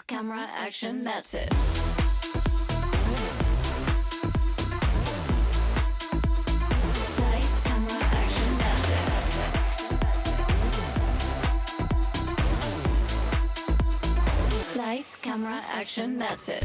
Lights, camera, action, that's it. Lights, camera, action, that's it. Lights, camera, action, that's it.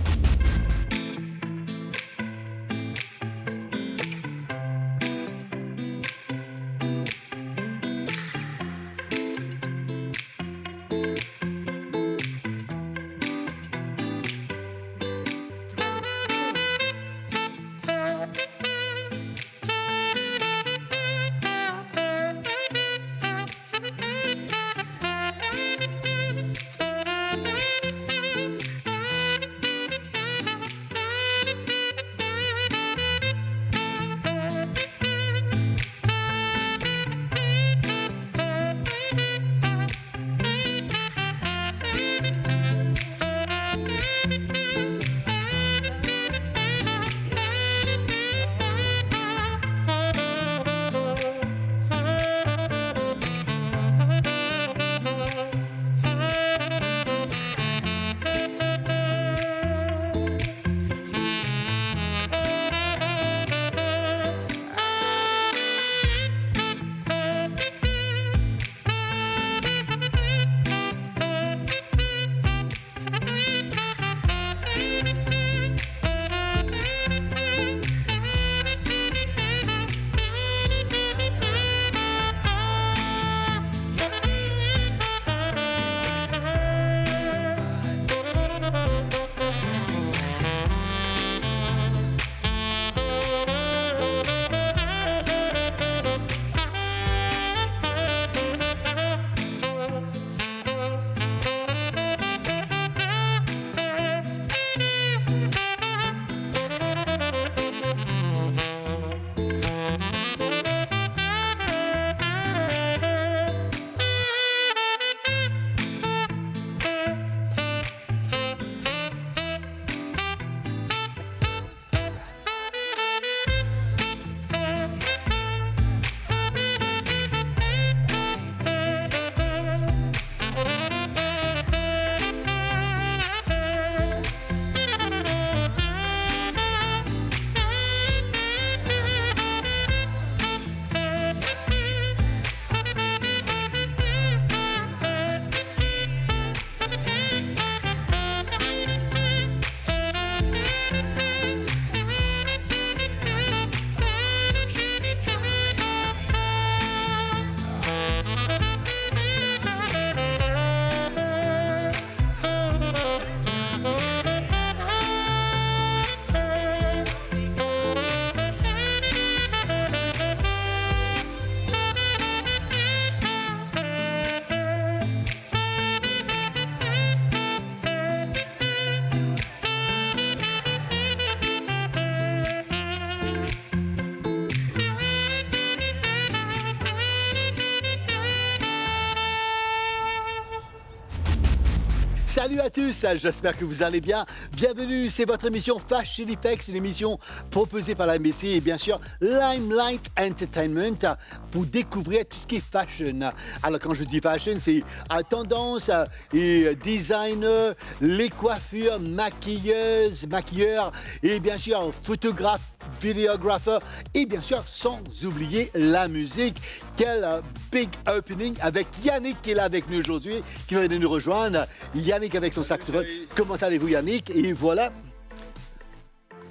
Salut à tous, j'espère que vous allez bien. Bienvenue, c'est votre émission Fashion Effects, une émission proposée par la MBC et bien sûr Limelight Entertainment pour découvrir tout ce qui est fashion. Alors quand je dis fashion, c'est tendance et designer, les coiffures, maquilleuses, maquilleurs et bien sûr photographes, vidéographes et bien sûr sans oublier la musique. Quel big opening avec Yannick qui est là avec nous aujourd'hui, qui va venir nous rejoindre. Yannick avec son saxophone. Comment allez-vous Yannick? Et voilà.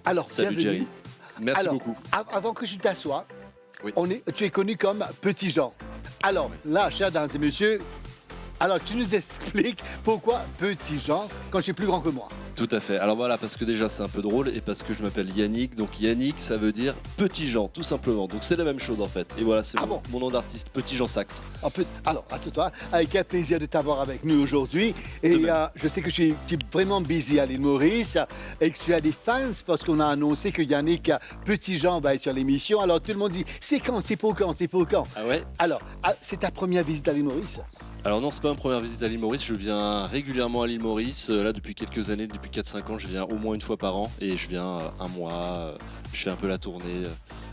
Alors, salut Jerry. Merci beaucoup. Avant que je t'assoie, oui. Tu es connu comme Petit Jean. Alors là, chers dames et messieurs, alors tu nous expliques pourquoi Petit Jean quand je suis plus grand que moi. Tout à fait. Alors voilà, parce que déjà c'est un peu drôle et parce que je m'appelle Yannick. Donc Yannick, ça veut dire Petit Jean, tout simplement. Donc c'est la même chose en fait. Et voilà, c'est mon nom d'artiste, Petit Jean Sax. Alors, assieds-toi. Avec quel plaisir de t'avoir avec nous aujourd'hui. Et je sais que tu es vraiment busy à l'île Maurice et que tu as des fans parce qu'on a annoncé que Yannick Petit Jean va être sur l'émission. Alors tout le monde dit, c'est quand, c'est pour quand, c'est pour quand. Ah ouais. Alors, c'est ta première visite à l'île Maurice? Alors non, c'est pas ma première visite à l'île Maurice, je viens régulièrement à l'île Maurice. Là, depuis quelques années, depuis 4-5 ans, je viens au moins une fois par an et je viens un mois, je fais un peu la tournée.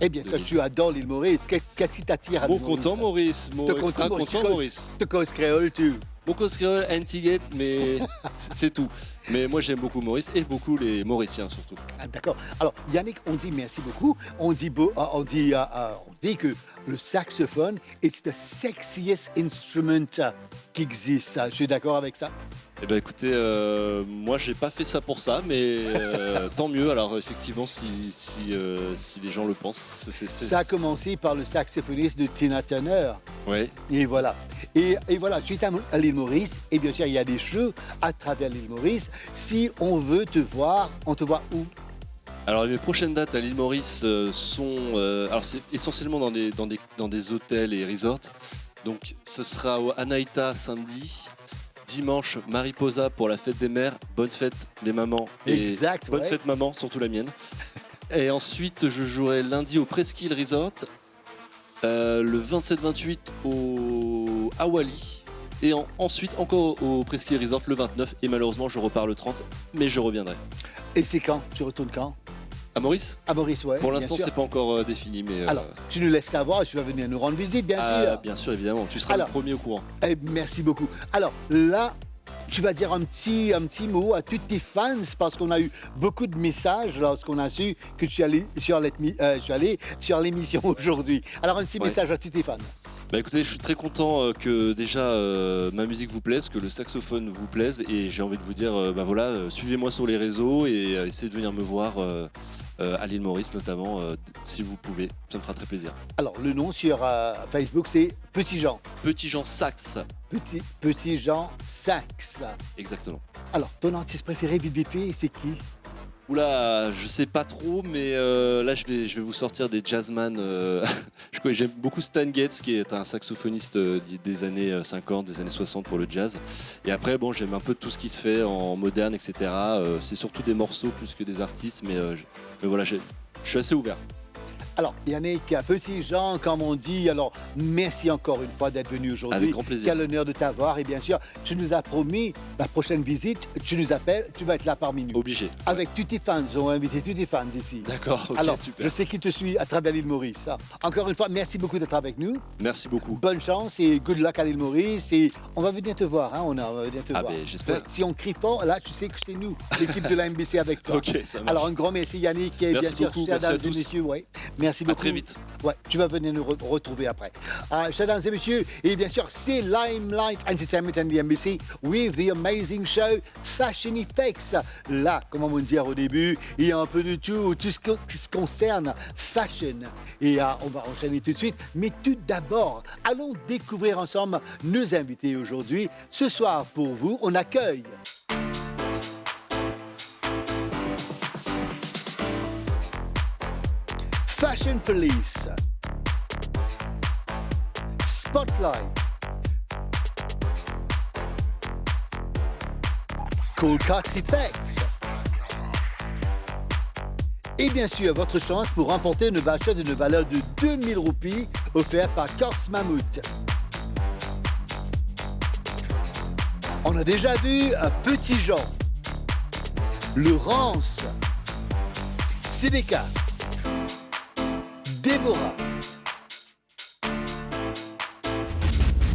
Eh bien sûr, tu adores l'île Maurice. Qu'est-ce qui t'attire à l'île Mon content Maurice, mon extra content Maurice. Tu causes créole, tu? Beaucoup de créole, anti-gate, mais c'est tout. Mais moi j'aime beaucoup Maurice et beaucoup les Mauriciens surtout. Ah, d'accord. Alors, Yannick, on dit merci beaucoup. On dit que le saxophone est le sexiest instrument qui existe. Je suis d'accord avec ça. Eh ben écoutez, moi j'ai pas fait ça pour ça, mais tant mieux. Alors effectivement, si les gens le pensent, Ça a commencé par le saxophoniste de Tina Turner. Ouais. Et voilà. Et voilà, tu es à l'île Maurice. Et bien sûr, il y a des jeux à travers l'île Maurice. Si on veut te voir, on te voit où? Alors mes prochaines dates à l'île Maurice sont, alors c'est essentiellement dans des hôtels et resorts. Donc ce sera au Anaïta samedi. Dimanche, Mariposa pour la fête des mères. Bonne fête les mamans. Et Exact, bonne ouais. fête maman, surtout la mienne. Et ensuite, je jouerai lundi au Presqu'île Resort. Le 27-28 au Awali. Et ensuite encore au Presqu'île Resort le 29. Et malheureusement, je repars le 30. Mais je reviendrai. Et c'est quand? Tu retournes quand? À Maurice? À Maurice, ouais. Pour bien l'instant, sûr. c'est pas encore défini. Mais Alors, tu nous laisses savoir, tu vas venir nous rendre visite, bien sûr. bien sûr, évidemment. Tu seras Alors, le premier au courant. Eh, merci beaucoup. Alors là, tu vas dire un petit mot à tous tes fans parce qu'on a eu beaucoup de messages lorsqu'on a su que tu allais sur l'émission aujourd'hui. Alors un petit Ouais. message à tous tes fans. Bah écoutez, je suis très content que déjà ma musique vous plaise, que le saxophone vous plaise, et j'ai envie de vous dire, bah voilà, suivez-moi sur les réseaux et essayez de venir me voir à l'île Maurice notamment, si vous pouvez, ça me fera très plaisir. Alors le nom sur Facebook c'est Petit Jean. Petit Jean Sax, Petit Jean Sax. exactement. Alors ton artiste préféré vite fait, c'est qui? Oula, je sais pas trop, mais là je vais vous sortir des jazzman. J'aime beaucoup Stan Getz, qui est un saxophoniste des années 50, des années 60 pour le jazz. Et après, bon, j'aime un peu tout ce qui se fait en moderne, etc. C'est surtout des morceaux plus que des artistes, mais voilà, je suis assez ouvert. Alors, Yannick, Petit Jean, comme on dit, alors merci encore une fois d'être venu aujourd'hui. Avec grand plaisir. Quel honneur de t'avoir. Et bien sûr, tu nous as promis la prochaine visite, tu nous appelles, tu vas être là parmi nous. Obligé. Avec tous tes fans, on va inviter tous tes fans ici. D'accord, ok, Alors, super. je sais qu'ils te suivent à travers l'île Maurice. Encore une fois, merci beaucoup d'être avec nous. Merci beaucoup. Bonne chance et good luck à l'île Maurice. Et on va venir te voir, on va venir te Ah voir. ben, j'espère. Ouais, si on crie fort, là, tu sais que c'est nous, l'équipe de la MBC avec toi. Ok, ça marche. Alors, un grand merci Yannick et Merci bien sûr, beaucoup, chers merci à dames et tous. messieurs, ouais. Merci À beaucoup. très vite. Ouais, tu vas venir nous retrouver après. Chers dames et messieurs, et bien sûr, c'est Limelight Entertainment and the NBC with the amazing show Fashion Effects. Là, comme on va dire au début, il y a un peu de tout ce qui se concerne fashion. Et on va enchaîner tout de suite. Mais tout d'abord, allons découvrir ensemble nos invités aujourd'hui. Ce soir, pour vous, on accueille... Fashion Police, Spotlight, Cool Cuts Effects. Et bien sûr, votre chance pour remporter une voucher d'une valeur de 2000 roupies offerte par Courts Mammouth. On a déjà vu un Petit Jean, Laurence, Sideka, Déborah.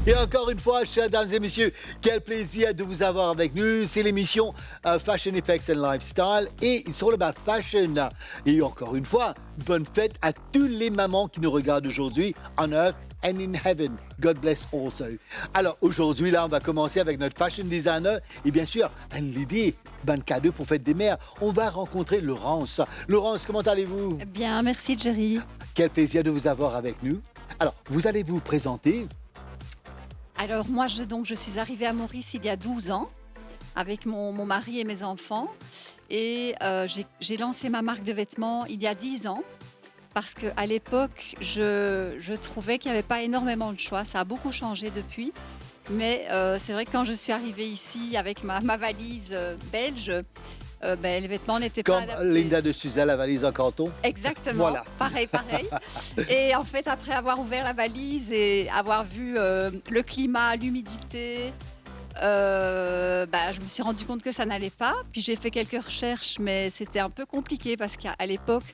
Et encore une fois, chers dames et messieurs, quel plaisir de vous avoir avec nous. C'est l'émission Fashion Effects and Lifestyle et it's all about fashion. Et encore une fois, bonne fête à tous les mamans qui nous regardent aujourd'hui on Earth and in Heaven. God bless also. Alors aujourd'hui, là, on va commencer avec notre fashion designer et bien sûr, l'idée, bon cadeau pour Fête des Mères. On va rencontrer Laurence. Laurence, comment allez-vous? Bien, merci Jerry. Quel plaisir de vous avoir avec nous. Alors, vous allez vous présenter. Alors moi, je suis arrivée à Maurice il y a 12 ans avec mon mari et mes enfants. Et j'ai lancé ma marque de vêtements il y a 10 ans parce qu'à l'époque, je trouvais qu'il n'y avait pas énormément de choix. Ça a beaucoup changé depuis. Mais c'est vrai que quand je suis arrivée ici avec ma valise belge, les vêtements n'étaient pas Comme adaptés. Linda de Suzanne, la valise en carton. Exactement, Voilà. pareil. Et en fait, après avoir ouvert la valise et avoir vu le climat, l'humidité, je me suis rendu compte que ça n'allait pas. Puis j'ai fait quelques recherches, mais c'était un peu compliqué parce qu'à l'époque,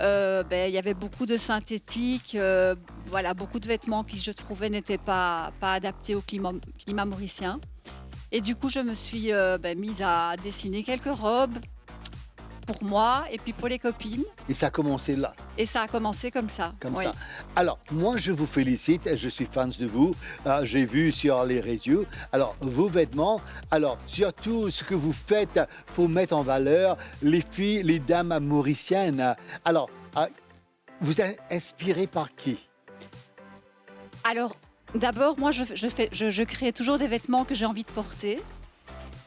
il y avait beaucoup de synthétiques, voilà, beaucoup de vêtements qui, je trouvais, n'étaient pas adaptés au climat mauricien. Et du coup, je me suis mise à dessiner quelques robes pour moi et puis pour les copines. Et ça a commencé là. Et ça a commencé comme ça. Comme oui. ça. Alors, moi, je vous félicite, je suis fan de vous. J'ai vu sur les réseaux. Alors, vos vêtements, alors, surtout ce que vous faites pour mettre en valeur les filles, les dames mauriciennes. Alors, vous êtes inspiré par qui? Alors, d'abord, moi, je crée toujours des vêtements que j'ai envie de porter.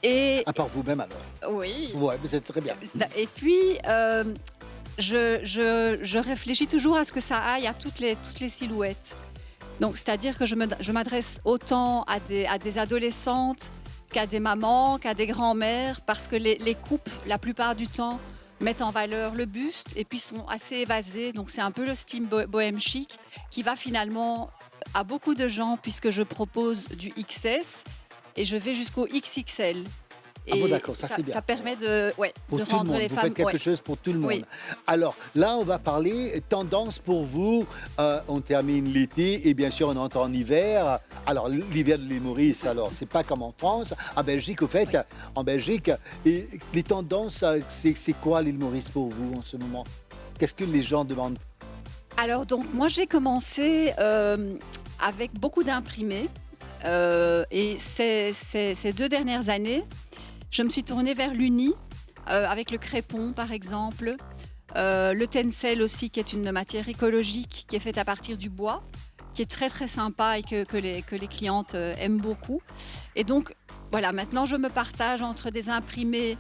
Et À part vous-même, alors. oui. Ouais, mais c'est très bien. Et puis, je réfléchis toujours à ce que ça aille à toutes les silhouettes. Donc, c'est-à-dire que je m'adresse autant à des adolescentes qu'à des mamans, qu'à des grands-mères, parce que les coupes, la plupart du temps, mettent en valeur le buste et puis sont assez évasées. Donc, c'est un peu le style bohème chic qui va finalement à beaucoup de gens, puisque je propose du XS et je vais jusqu'au XXL. Ah bon, d'accord, ça, c'est bien. Ça permet de Pour tout le rendre monde, les vous femmes... faites quelque ouais. chose pour tout le monde. Oui. Alors là, on va parler tendance pour vous. On termine l'été et bien sûr on entre en hiver. Alors l'hiver de l'île Maurice, alors c'est pas comme en France. En Belgique, au fait, Oui. en Belgique, et les tendances, c'est quoi l'île Maurice pour vous en ce moment? Qu'est-ce que les gens demandent? Alors, donc, moi, j'ai commencé avec beaucoup d'imprimés. Et ces 2 dernières années, je me suis tournée vers l'uni, avec le crépon, par exemple. Le tencel aussi, qui est une matière écologique, qui est faite à partir du bois, qui est très, très sympa et que les clientes aiment beaucoup. Et donc, voilà, maintenant, je me partage entre des imprimés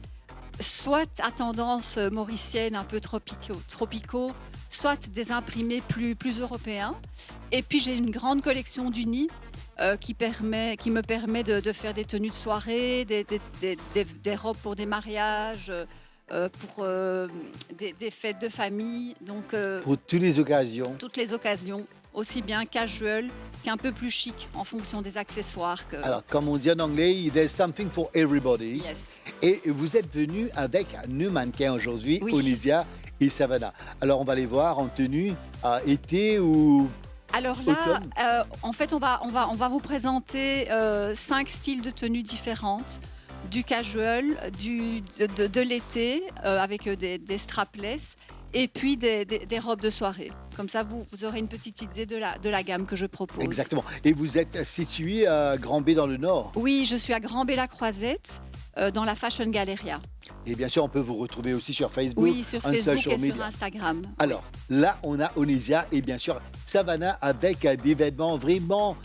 soit à tendance mauricienne, un peu tropicaux, soit des imprimés plus européens. Et puis j'ai une grande collection d'unis qui me permet de faire des tenues de soirée, des robes pour des mariages, pour des fêtes de famille. Donc Pour toutes les occasions. toutes les occasions, aussi bien casual qu'un peu plus chic en fonction des accessoires. Alors, comme on dit en anglais, there's something for everybody. Yes. Et vous êtes venu avec deux mannequins aujourd'hui, Oui. Onisia et Savannah. Alors, on va les voir en tenue été ou... Alors là, Automne. en fait, on va vous présenter 5 styles de tenues différentes. Du casual, de l'été, avec des strapless, et puis des robes de soirée. Comme ça, vous aurez une petite idée de la gamme que je propose. Exactement. Et vous êtes situé à Grand B dans le Nord. Oui, je suis à Grand-B-la-Croisette, dans la Fashion Galleria. Et bien sûr, on peut vous retrouver aussi sur Facebook. Oui, sur en Facebook social et sur media. Instagram. Alors, là, on a Onisia et bien sûr Savannah avec des vêtements vraiment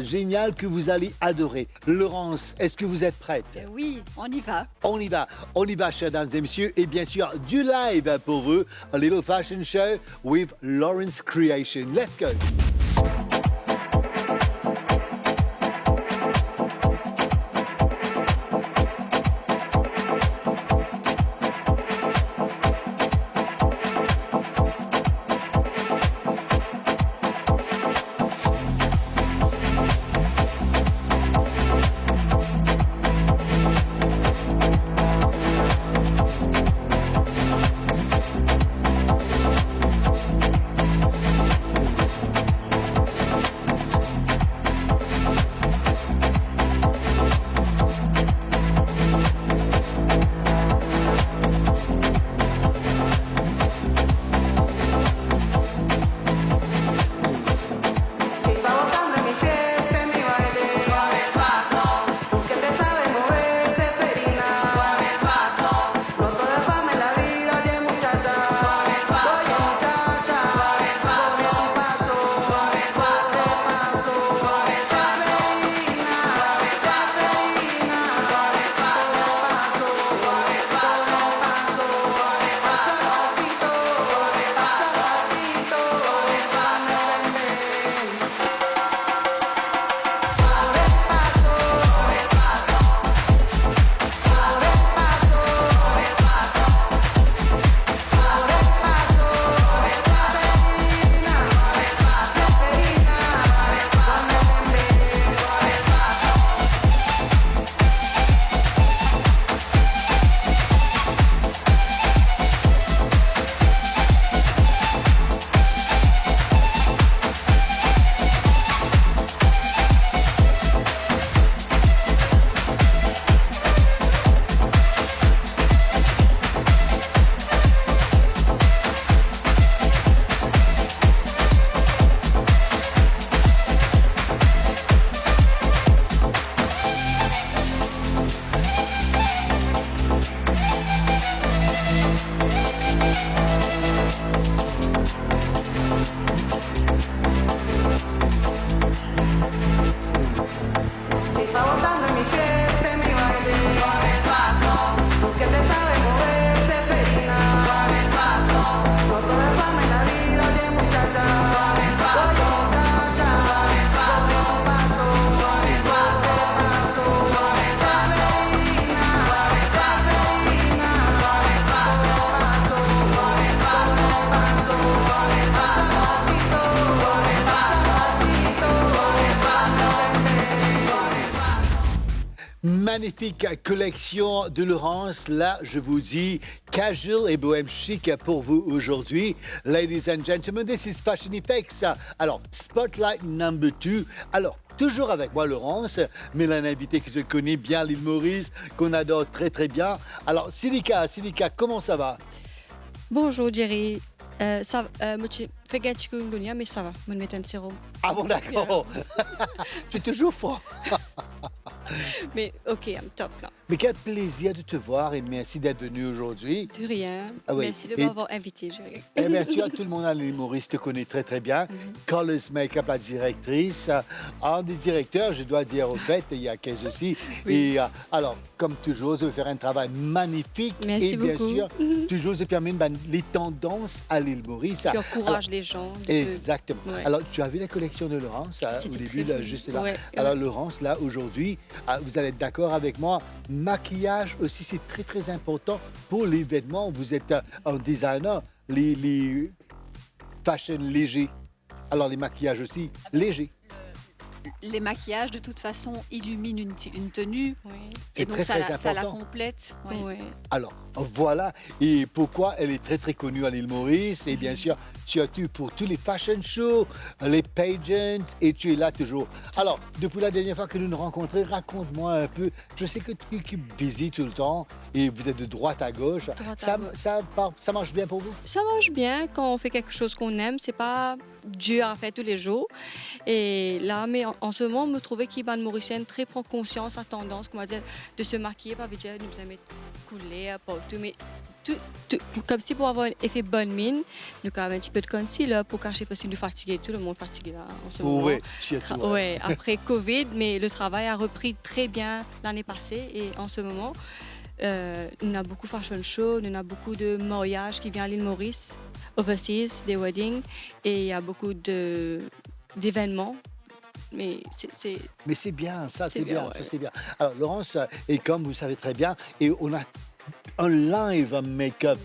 géniaux que vous allez adorer. Laurence, est-ce que vous êtes prête? Oui, on y va. On y va, chers dames et messieurs. Et bien sûr, du live pour eux. A little fashion show with Lawrence Creation. Let's go. Magnifique collection de Laurence. Là, je vous dis, casual et bohème chic pour vous aujourd'hui. Ladies and gentlemen, this is Fashion Effects. Alors, Spotlight number 2. Alors, toujours avec moi, Laurence, mais là, un invité qui se connaît bien, l'île Maurice, qu'on adore très, très bien. Alors, Silika, comment ça va? Bonjour Jerry. Ça, moi, je fais gagner chikungunya, mais ça va. Je vais mettre un sérum. Ah bon, d'accord. Tu es toujours fort. Mais ok, I'm top là. Mais quel plaisir de te voir et merci d'être venu aujourd'hui. De rien. Ah oui. Merci de Et- m'avoir invité, Jerry. Eh bien sûr, tout le monde à l'île Maurice te connaît très très bien. Colors Makeup, la directrice. Un des directeurs, je dois dire au fait, il y a Kez aussi. Oui. Et alors, comme toujours, je vais faire un travail magnifique. Merci et bien beaucoup. sûr, toujours je permets les tendances à l'île Maurice. Qui encourage les gens. Exactement. Ouais. Alors, tu as vu la collection de Laurence au C'était début, très là, joli. juste là. Ouais. Alors, Laurence, là, aujourd'hui, vous allez être d'accord avec moi, maquillage aussi, c'est très, très important pour l'événement. Vous êtes un designer, les fashion légers. Alors, les maquillages aussi légers. Les maquillages, de toute façon, illuminent une tenue. Oui. C'est Et donc, très, ça, très ça la important. complète. Oui. Ouais. Alors, voilà. Et pourquoi elle est très, très connue à l'île Maurice. Et bien sûr, tu as tout pour tous les fashion shows, les pageants, et tu es là toujours. Alors, depuis la dernière fois que nous nous rencontrons, raconte-moi un peu. Je sais que tu es busy tout le temps et vous êtes de droite à gauche. Droite à Ça, gauche. ça marche bien pour vous? Ça marche bien quand on fait quelque chose qu'on aime. C'est pas dur à faire tous les jours. Et là, mais en ce moment, me trouvais qu'il y a une Mauricienne très prend conscience à tendance, comment dire, de se maquiller, pas dire nous allons mettre couleur, partout, mais tout, comme si pour avoir un effet bonne mine, nous avons un petit peu de concealer pour cacher parce que nous fatigués, tout le monde fatigué là en ce moment. Oui, surtout. Ouais, après Covid, mais le travail a repris très bien l'année passée et en ce moment, on a beaucoup de fashion show, on a beaucoup de mariages qui viennent à l'île Maurice, overseas, des weddings, et il y a beaucoup d'événements. Mais c'est Mais c'est bien, ça C'est c'est bien, bien, ouais. ça c'est bien. Alors Laurence, et comme vous savez très bien, et on a un live make-up,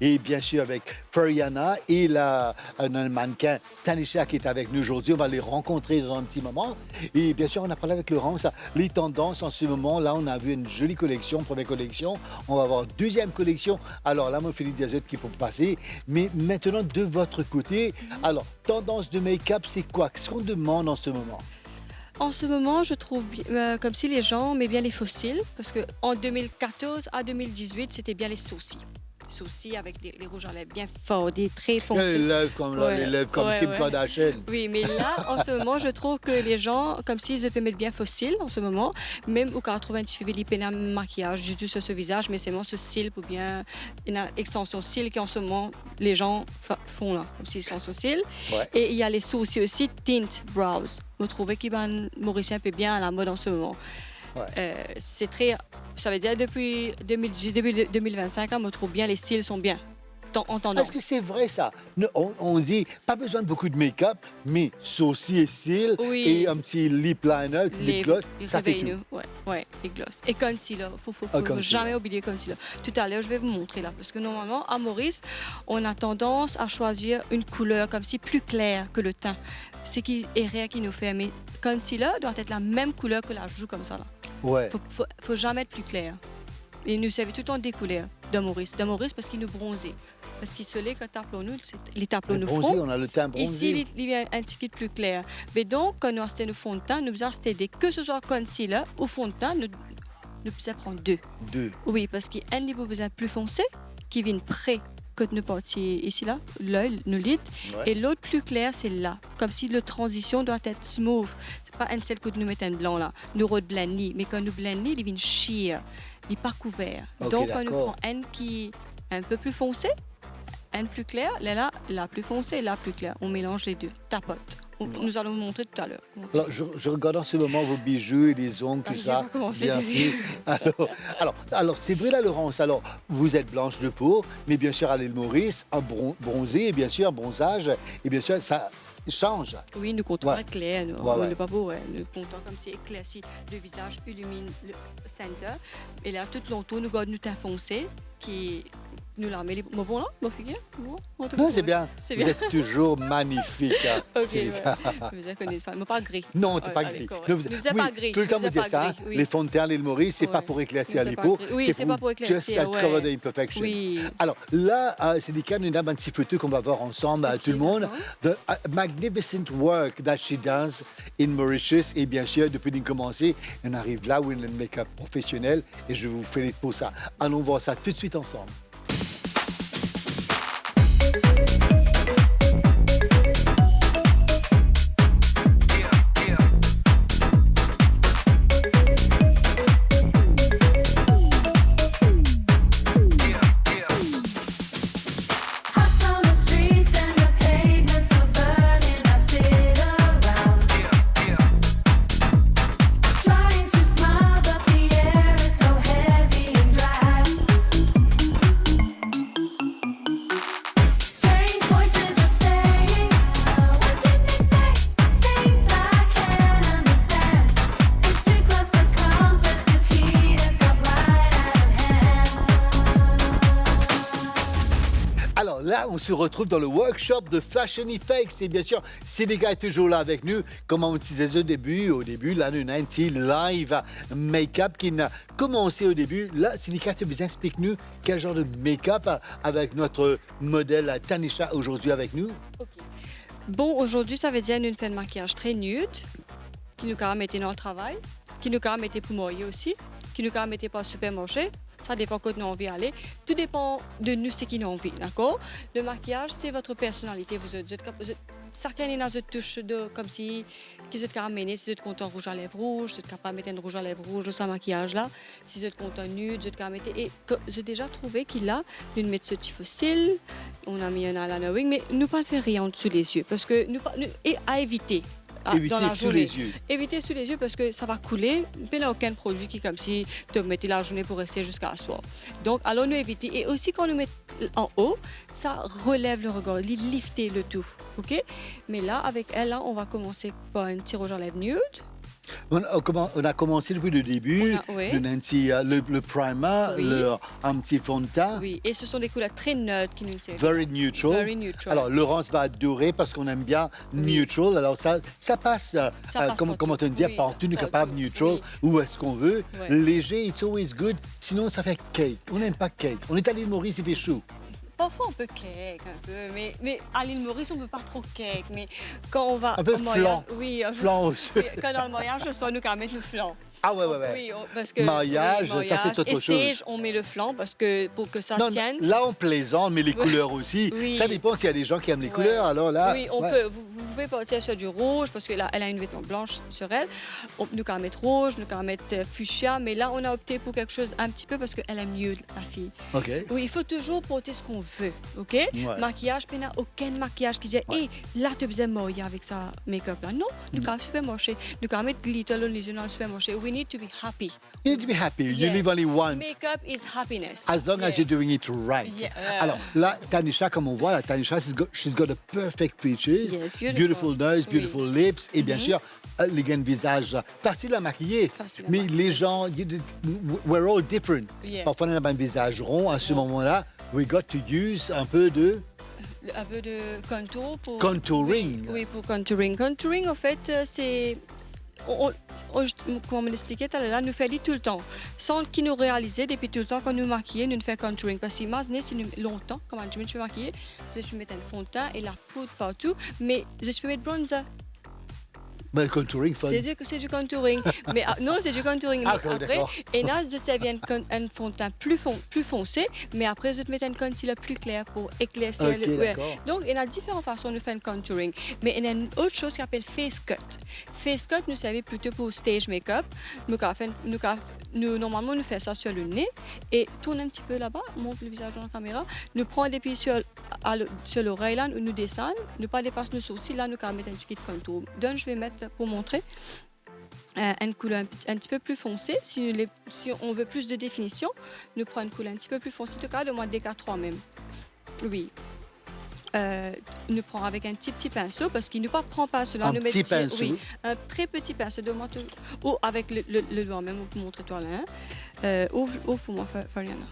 et bien sûr avec Fariana et un mannequin Tanisha qui est avec nous aujourd'hui. On va les rencontrer dans un petit moment. Et bien sûr, on a parlé avec Laurence, les tendances en ce moment. Là, on a vu une jolie collection, première collection. On va avoir deuxième collection. Alors là, moi, Félix Diazet qui est pour passer. Mais maintenant, de votre côté, alors, tendance de make-up, c'est quoi? Qu'est-ce qu'on demande en ce moment? En ce moment, je trouve comme si les gens aimaient bien les fossiles, parce qu'en 2014 à 2018, c'était bien les sourcils. Les sourcils avec les rouges à lèvres bien forts, des traits foncés. Les lèvres comme, là, Ouais, les lèvres comme ouais, Kim ouais. Kardashian. Oui, mais là, en ce moment, je trouve que les gens, comme s'ils peuvent mettre bien fossiles en ce moment, même au cas trouver un petit peu un maquillage juste sur ce visage, mais c'est vraiment ce cils pour bien une extension cils qui en ce moment les gens font là, comme s'ils sont sur cils. Ouais. Et il y a les sourcils aussi, tint brows. Je trouvais qu'il y a un Mauricien un peu bien à la mode en ce moment. Ouais. C'est très, ça veut dire depuis 2018, début 2025, on me trouve bien, les cils sont bien en tendance. Est-ce que c'est vrai ça? On dit pas besoin de beaucoup de make-up, mais sourcils et cils Oui. et un petit lip liner, un petit lip gloss, ça fait tout. Ouais, les gloss. Et concealer, faut concealer. jamais oublier concealer. Tout à l'heure, je vais vous montrer là, parce que normalement, à Maurice, on a tendance à choisir une couleur comme si plus claire que le teint. Ce qui est rare qui nous fait, mais concealer doit être la même couleur que la joue comme ça là. Ouais. Faut jamais être plus clair. Et nous savons tout le temps des couleurs de Maurice parce qu'il nous bronzait. Parce qu'il se l'est quand nous, les tapons nous Bronzé, front. on a le teint bronzé. Ici, il est un petit peu plus clair. Mais donc, quand nous avons le fond de teint, nous avons que ce soit concealer ou fond de teint, nous devons prendre deux. Deux. Oui, parce qu'il y a un niveau besoin plus foncé, qui vient près que nous partions ici, là, l'œil, nos lids. Ouais. Et l'autre plus clair, c'est là. Comme si la transition doit être smooth. C'est pas un seul coup de nous mettre un blanc là. Nous blend mais quand nous blend il vient sheer. Il n'est pas couvert. Ok, Donc, quand nous d'accord. prenons un qui est un peu plus foncé, un plus clair, là, la plus foncée, la plus claire. On mélange les deux. Tapote. Nous allons vous montrer tout à l'heure. comment on fait Alors, ça. je regarde en ce moment vos bijoux et les ongles, tout Ah, il ça. va commencer, bien j'ai fait. vu. Alors, c'est vrai là, Laurence. Alors, vous êtes blanche de peau, mais bien sûr, à l'île Maurice, un bronzé, et bien sûr, bronzage, et bien sûr, ça change. Oui, nous comptons Ouais. clair. Nous, Ouais, on ouais. n'est pas beau, ouais. Nous comptons comme c'est éclairci. Le visage illumine le centre. Et là, tout le long, nous gardons nous teint foncé qui nous la met bon là, bon figure. Bon, en tout cas, Non, c'est ouais. bien. C'est Vous bien. êtes toujours magnifique. hein, Ok, Célika. ouais. Vous connaissez pas, mais pas gris. Non, t'es pas allez, gris. correct. Ne Ne faisait pas gris. Tout le temps, Ne vous faisait dites pas ça. gris, oui. Les fonds de teint, l'île Maurice, c'est pas Ouais. pour éclaircir Ne à faisait pas l'épaule. gris. Oui, c'est pas pour Just éclaircir, cover ouais. the imperfection. Oui. Alors là, Célika, nous avons un petit photo qu'on va voir ensemble, Ok, tout le monde. d'accord. The magnificent work that she does in Mauritius. Et bien sûr, depuis de commencer, on arrive là où on a le make-up professionnel. Et je vous félicite pour ça. Allons voir ça tout de suite ensemble. Hearts on the streets and the pavements are burning. I sit around, trying to smile, but the air is so heavy and dry. Strange voices are saying, what did they say? Things I can't understand. It's too close to comfort. This heat has got right out of hand. Alors là, on se retrouve dans le workshop de Fashion Effects. Et bien sûr, Célika est toujours là avec nous. Comme on disait au début, là, nous avons un petit live make-up qui a commencé au début. Là, Célika, tu nous expliques-nous quel genre de make-up avec notre modèle Tanisha aujourd'hui avec nous. Ok. Bon, aujourd'hui, ça veut dire une fait de maquillage très nude, qui nous quand même était dans le travail, qui nous quand même était pour mouiller aussi, qui nous quand même était pas super moché. Ça dépend quand nous envie d'aller. Tout dépend de nous, ce qui nous envie, d'accord? Le maquillage, c'est votre personnalité. Vous êtes chacun est dans une touche de comme si vous êtes carrément si vous êtes content rouge à lèvres rouge, vous êtes capable de mettre un rouge à lèvres rouge sans maquillage là. Si vous êtes content nude, vous êtes capable de mettre et que j'ai déjà trouvé qu'il a nous mettre ce petit fossile. On a mis un eyeliner, mais nous pas faire rien en dessous des yeux parce que et à éviter. Éviter Dans la sous journée. les yeux. Éviter sous les yeux parce que ça va couler. Il n'y a aucun produit qui est comme si tu mettais la journée pour rester jusqu'à soir. Donc, allons-nous éviter. Et aussi, quand nous mettons en haut, ça relève le regard, lifter le tout. OK? Mais là, avec elle, là, on va commencer par un petit rouge à lèvres nude. On a commencé depuis le début. Oui. Le Nancy, le primer, Oui. un petit fond de teint. Oui, et ce sont des couleurs très neutres qui nous servent. Very neutral. Very neutral. Alors, Laurence va adorer parce qu'on aime bien Oui. neutral. Alors, ça passe, passe comment partout. te dire, Oui, partout, nous partout. capable neutral, Oui. où est-ce qu'on veut. Ouais. Léger, it's always good. Sinon, ça fait cake. On n'aime pas cake. On est à l'île Maurice, il fait chaud. Parfois, on peut cake un peu, mais à l'île Maurice, on ne peut pas trop cake. Mais quand on va Un peu au mariage- flan. Oui, un peu Flan aussi. Oui, quand dans le mariage, je sens nous quand même mettre le flan. Ah ouais. Oui, parce que Mariage, ça, c'est autre et chose. stage, on met le flan parce que pour que ça Non, tienne. là, on plaisante, mais les couleurs aussi. Oui. Ça dépend s'il y a des gens qui aiment les Ouais. couleurs. Alors là, Oui, on ouais. peut. Vous pouvez partir sur du rouge parce que là, elle a une vêtement blanche sur elle. Nous quand mettre rouge, nous quand mettre fuchsia, mais là, on a opté pour quelque chose un petit peu parce qu'elle aime mieux la fille. OK. Oui, il faut toujours porter ce qu'on veut, ok? Ouais. Maquillage, puis il n'y a aucun maquillage qui dit, hey, là, tu besoin de mouiller avec ça make-up là. Non, nous quand super moché, nous quand mettre glitter dans les yeux dans le super moché. We need to be happy. You need to be happy. You Yeah. live only once. Make-up is happiness. As long as Yeah. you're doing it right. Yeah. Alors là, Tanisha, comme on voit, là, Tanisha, she's got a perfect features, Yes, beautiful. nose, Oui. beautiful lips, et bien sûr, les gains de visage facile à maquiller. Facile à Mais maquiller. les gens, we're all different. Yeah. Parfois, on a un visage rond. À ce moment-là, we got to use un peu de Un peu de contour pour... contouring. Oui, pour contouring. Contouring, en fait, c'est... Comment me l'expliquer tout à l'heure, nous faisons tout le temps. Sans qu'ils nous réaliser, depuis tout le temps, quand nous maquillons, nous faisons contouring. Parce que si nous longtemps, comment je me suis maquillée, je peux mettre un fond de teint et la poudre partout, mais je peux mettre bronzer. Mais le contouring, fun. C'est du contouring. Mais non, c'est du contouring. Ah, Mais ok, après, d'accord. et là, je te viens un fond de teint plus foncé, mais après, je te mets un concealer plus clair pour éclaircir Ok, le. d'accord. Donc, il y a différentes façons de faire un contouring. Mais il y a une autre chose qui s'appelle face cut. Face cut, nous servons plutôt pour stage make-up. Normalement, nous faisons ça sur le nez et tourne un petit peu là-bas, monte le visage dans la caméra. Nous prenons des pieds sur l'oreille, là, nous descendons, nous pas dépasse nos sourcils, là, nous mettons un petit contour. Donc, je vais mettre pour montrer une couleur un petit peu plus foncée. Si on veut plus de définition, nous prenons une couleur un petit peu plus foncée, en tout cas, le moins DK3 même. Oui. Nous prenons avec un petit pinceau parce qu'il ne prend pas cela. Un nous petit pinceau. Oui, un très petit pinceau. Ou avec le doigt même, pour montrer toi là. Ouvre pour moi, Fariana.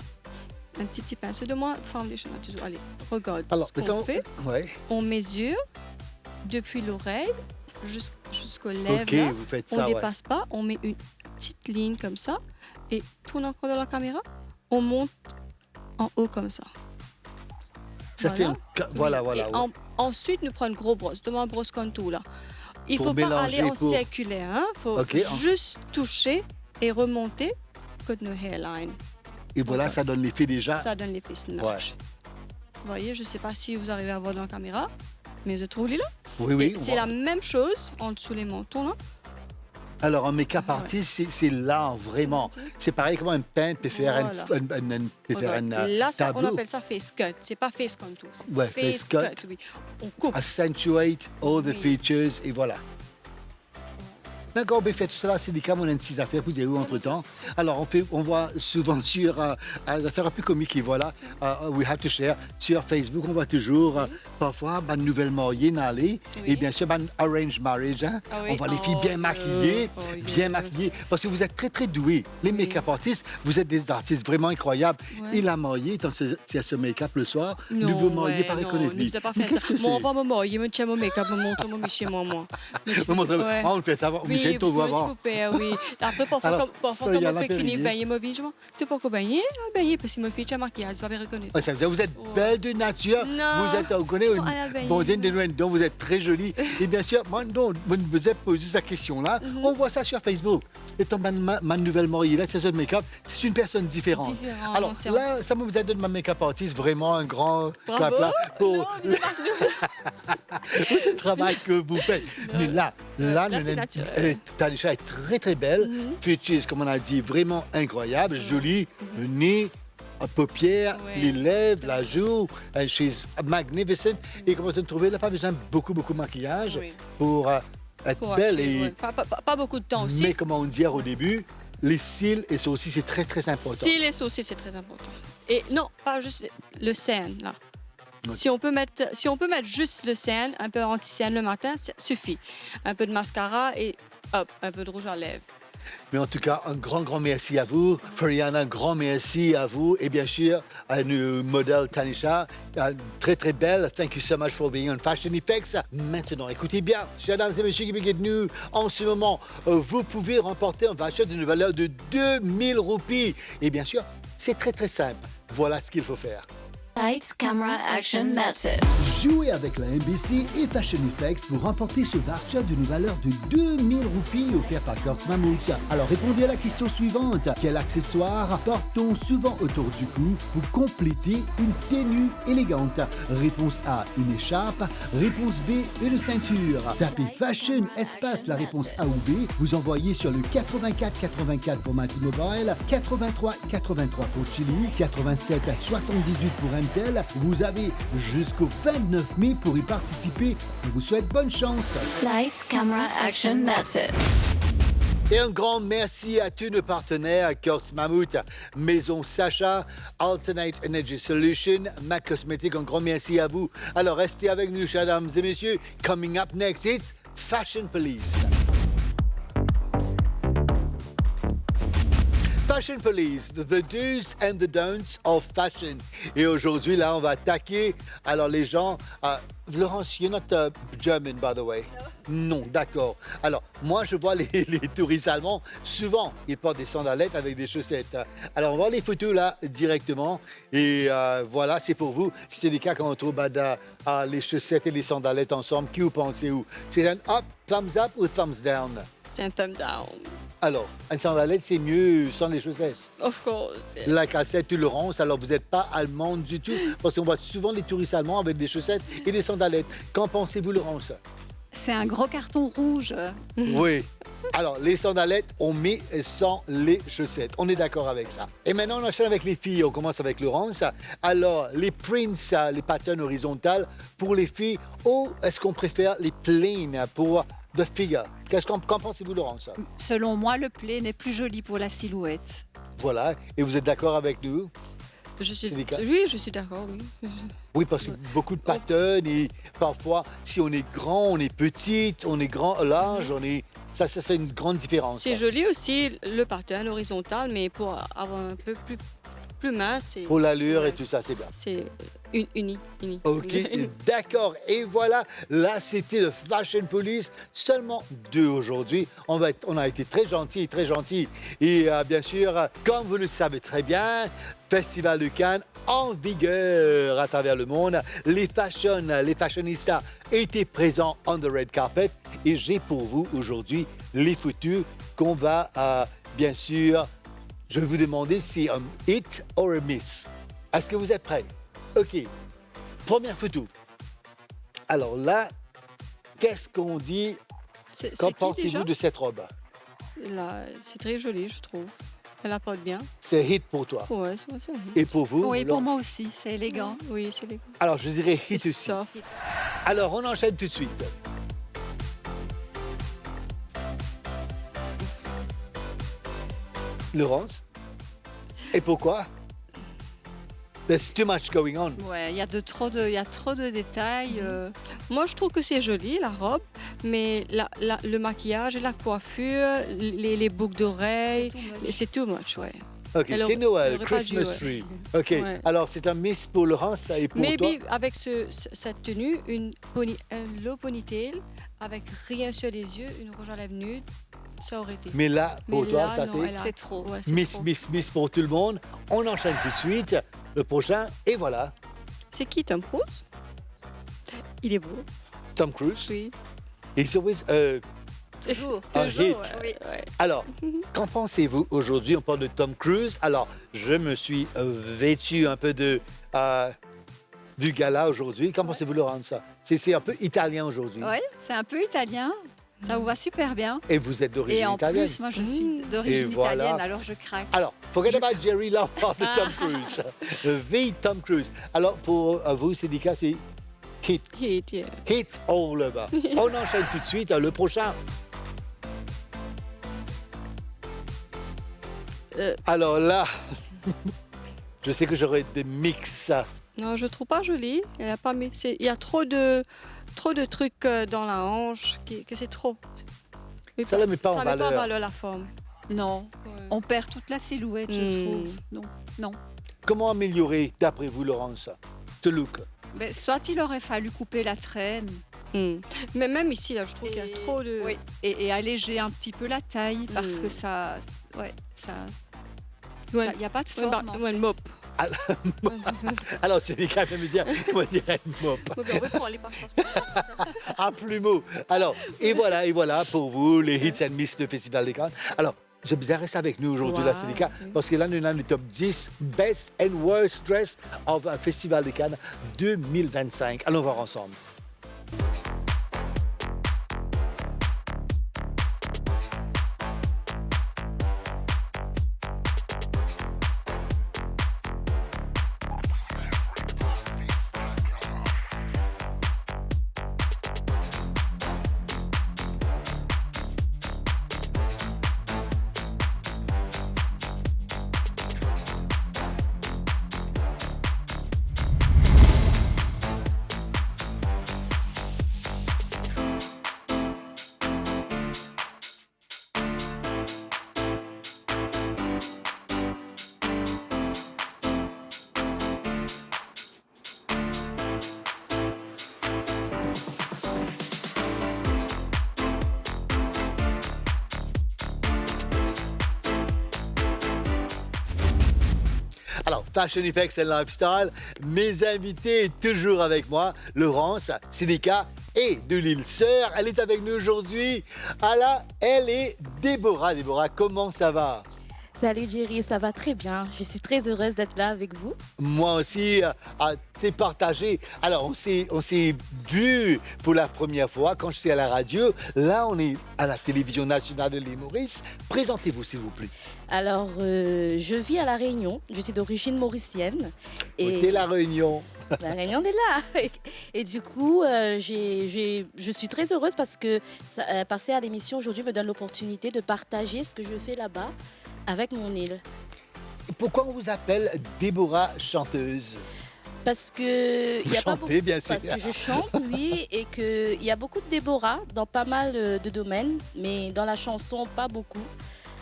un petit pinceau de moi, foundation, là, toujours. Allez, regarde Alors, ce qu'on mettons- fait. ouais. On mesure depuis l'oreille jusqu'aux lèvres. Ok, là. vous faites On ça, ne ouais. dépasse pas, on met une petite ligne comme ça et tourne encore dans la caméra. On monte en haut comme ça. Ça fait un... Voilà, Oui. voilà. Et ouais. ensuite, nous prenons une grosse brosse, devant un brosse contour là. Il ne Pour faut pas mélanger, aller en pour- circulaire, hein. Il faut Ok, juste toucher et remonter comme nos hairlines. Et voilà, ça donne l'effet déjà. Ça donne l'effet snatch. Vous voyez, je ne sais pas si vous arrivez à voir dans la caméra, mais je trouve là. Oui, oui. Et c'est la même chose en dessous les mentons là. Alors, un make-up artist, c'est là, vraiment. C'est pareil comme un peintre peut faire Voilà. peut faire un Là, ça, on tableau. appelle ça face cut. C'est pas face contour. c'est Ouais, face cut. oui. On coupe. Accentuate all the Oui. features, et voilà. D'accord, ben fait tout cela, c'est des cas, on a une petite affaire, vous avez eu entre-temps. Alors, on voit souvent sur des affaires un peu comiques, et voilà, We Have to Share, sur Facebook, on voit toujours, parfois, une nouvelle mariée n'aller, Oui. et bien sûr, arrange marriage, hein. Ah oui. On voit les filles bien maquillées, bien maquillées, parce que vous êtes très, très doués. Les Oui. make-up artistes, vous êtes des artistes vraiment incroyables. Ouais. Et la mariée, quand c'est à ce make-up le soir, nouveau marié paraît non, connaître. ne nous a pas Mais fait qu'est-ce ça. que Moi, on c'est? va me marier, me tient mon make-up, me montre mon chez moi. moi. Ah, on le fait savoir, Oui, c'est tout vous avant. père, oui. Après, parfois, Alors, parfois il y a comme on fait l'intérieur. finir baigner, moi, je tu peux pas baigner, parce que ma fille, tu as maquillage, tu vas bien reconnaître. Ouais, ça veut dire, vous êtes Ouais. belle de nature, Non, vous êtes, vous connaissez, tu m'as à la baigner. bon, donc vous êtes très jolie. Et bien sûr, moi, non, vous êtes posé cette question-là, on voit ça sur Facebook. Étant ma nouvelle mariée, là, c'est ça de make-up, c'est une personne différente. Différent, Alors non, c'est là, ça vous êtes de ma make-up artist, vraiment un grand Bravo. clap là pour Non, mais c'est pas nous. tout ce travail que vous faites. Mais là, là, c'est naturel. Tanisha est très très belle, features, comme on a dit, vraiment incroyable, jolie, nez, paupières, Ouais. les lèvres, la joue, she's magnificent. Et comme vous trouvez, elle n'a pas besoin de beaucoup de maquillage Oui. pour être Pour belle. acheter, Et... ouais. Pas beaucoup de temps aussi. Mais comme on disait au début, les cils et ça aussi, c'est très très important. Si les saucisses, c'est très important. Et non, pas juste le scène, là. Ok. Si on peut mettre juste le scène, un peu anti-scène le matin, ça suffit. Un peu de mascara et hop, un peu de rouge à lèvres. Mais en tout cas, un grand merci à vous. Floriana, un grand merci à vous. Et bien sûr, à nos modèles Tanisha, très très belle. Thank you so much for being on Fashion Effects. Maintenant, écoutez bien, chers dames et messieurs qui regardent nous, en ce moment, vous pouvez remporter un voucher d'une valeur de 2000 roupies. Et bien sûr, c'est très très simple. Voilà ce qu'il faut faire. Lights, camera, action, that's it. Jouez avec la NBC et Fashion Effects pour remporter ce voucher d'une valeur de 2000 roupies offert par Kurtz Mammoth. Alors répondez à la question suivante. Quel accessoire porte-t-on souvent autour du cou pour compléter une tenue élégante? Réponse A, une écharpe. Réponse B, une ceinture. Tapez Fashion espace la réponse A ou B. Vous envoyez sur le 84 84 pour Mighty Mobile, 83 83 pour Chili, 87 à 78 pour Intel. Vous avez jusqu'au 29 mai pour y participer. Je vous souhaite bonne chance. Lights, camera, action, that's it. Et un grand merci à tous nos partenaires, Kurtz Mammoth, Maison Sacha, Alternate Energy Solution, Mac Cosmétique, un grand merci à vous. Alors restez avec nous, chers dames et messieurs. Coming up next, it's Fashion Police. Fashion Police, the do's and the don'ts of fashion. Et aujourd'hui, là, on va attaquer. Alors, les gens. Laurence, you're not German, by the way. Non, d'accord. Alors, moi, je vois les touristes allemands, souvent, ils portent des sandalettes avec des chaussettes. Alors, on voit les photos là directement. Et voilà, c'est pour vous. Si c'est des cas quand on trouve les chaussettes et les sandalettes ensemble, qui vous pensez où? C'est un up, thumbs up ou thumbs down? C'est un thumb down. Alors, un sandalette, c'est mieux sans les chaussettes. Of course. La cassette, tu Laurence, alors vous n'êtes pas allemande du tout, parce qu'on voit souvent les touristes allemands avec des chaussettes et des sandalettes. Qu'en pensez-vous, Laurence? C'est un gros carton rouge. Oui. Alors, les sandalettes, on met sans les chaussettes. On est d'accord avec ça. Et maintenant, on enchaîne avec les filles. On commence avec Laurence. Alors, les prints, les patterns horizontales, pour les filles, ou est-ce qu'on préfère les plain pour the figure? Qu'en pensez-vous, Laurence? Selon moi, le plaid n'est plus joli pour la silhouette. Voilà. Et vous êtes d'accord avec nous? Oui, je suis d'accord, oui. Oui, parce que beaucoup de patterns et parfois, si on est grand, on est petite, on est grand, large, ça fait une grande différence. C'est joli aussi le pattern horizontal, mais pour avoir un peu plus plus mince. Et, Pour l'allure et ouais, tout ça, c'est bien. c'est uni. Ok, d'accord. Et voilà, là, c'était le Fashion Police. Seulement 2 aujourd'hui. On a été très gentils, très gentils. Et bien sûr, comme vous le savez très bien, Festival de Cannes en vigueur à travers le monde. Les fashionistas étaient présents on the red carpet. Et j'ai pour vous aujourd'hui les photos qu'on va, bien sûr, je vais vous demander si c'est un hit or a miss. Est-ce que vous êtes prêts? OK. Première photo. Alors là, qu'est-ce qu'on dit? Qu'en pensez-vous de cette robe? C'est très joli, je trouve. Elle apporte bien. C'est hit pour toi. Ouais, c'est un hit. Et pour vous? Oui, Laure? pour moi aussi, c'est élégant. Oui, c'est élégant. Alors, je dirais hit C'est aussi. soft. Alors, on enchaîne tout de suite. Laurence? Et pourquoi? There's too much going on. Ouais, il y a trop de détails. Moi, je trouve que c'est joli, la robe, mais le maquillage et la coiffure, les boucles d'oreilles, c'est too much, ouais. OK, Elle c'est aurait- Noël, elle aurait pas dû, Christmas ouais. tree. OK, Ouais. alors c'est un miss pour Laurence et pour toi? Maybe avec cette tenue, un low ponytail, avec rien sur les yeux, une rouge à lèvres nude, ça aurait été. Mais là, pour Mais toi, là, ça non, c'est elle a- C'est trop. Ouais, c'est miss, trop. miss pour tout le monde. On enchaîne tout de suite. Le prochain, et voilà, C'est qui, Tom Cruise? Il est beau, Tom Cruise. oui. He's always Toujours. un Toujours, hit. ouais, ouais. Alors, qu'en pensez-vous aujourd'hui? On parle de Tom Cruise. Alors, je me suis vêtu un peu du gala aujourd'hui. Qu'en pensez-vous, Laurence? C'est un peu italien aujourd'hui. Oui, c'est un peu italien. Ça vous va super bien. Et vous êtes Et d'origine en italienne. plus, moi, je suis d'origine Et voilà. italienne, alors je craque. Alors, forget about Jerry, là, on parle de Tom Cruise. V. Tom Cruise. Alors, pour vous, Sédica, c'est hit. Hit, yeah. Hit all over. On enchaîne tout de suite. Le prochain. Alors là, je sais que j'aurai des mix. Non, je trouve pas joli. Il y a trop de trucs dans la hanche que c'est trop. Ça ne met pas en Ça met pas en valeur. valeur la forme. Non, Ouais. on perd toute la silhouette, je Hmm. trouve. Donc, non. Comment améliorer, d'après vous, Laurence, ce look? Mais soit il aurait fallu couper la traîne. Mais même ici, là, je trouve qu'il y a Et- trop de. oui, et alléger un petit peu la taille parce Hmm. que ça. Ouais, ça. Ouais. Il n'y a pas de Ouais, forme. en ouais, le mop. Alors, Sédica va me dire, comment dirait une mop? Ouais, ben, on va prendre les passeports. Un plumeau. Alors, et voilà pour vous, les hits and miss de Festival des Cannes. Alors, je vous reste avec nous aujourd'hui, la Wow. Sédica, parce que là, nous avons le top 10 Best and Worst Dress of Festival des Cannes 2025. Allons voir ensemble. Alors, Fashion Effects and Lifestyle, mes invités toujours avec moi, Laurence, Sédica et de l'île Sœur. Elle est avec nous aujourd'hui. Elle est Déborah. Déborah, comment ça va? Salut Jerry, ça va très bien. Je suis très heureuse d'être là avec vous. Moi aussi, c'est partagé. Alors, on s'est vu pour la première fois quand j'étais à la radio. Là, on est à la télévision nationale de l'île Maurice. Présentez-vous, s'il vous plaît. Alors, je vis à La Réunion. Je suis d'origine mauricienne. Côté La Réunion. La Réunion est là. Et du coup, je suis très heureuse parce que passer à l'émission aujourd'hui me donne l'opportunité de partager ce que je fais là-bas avec mon île. Pourquoi on vous appelle Déborah chanteuse? Parce que il y a pas chantez, bien sûr. Parce que je chante, oui, et qu'il y a beaucoup de Déborah dans pas mal de domaines, mais dans la chanson, pas beaucoup.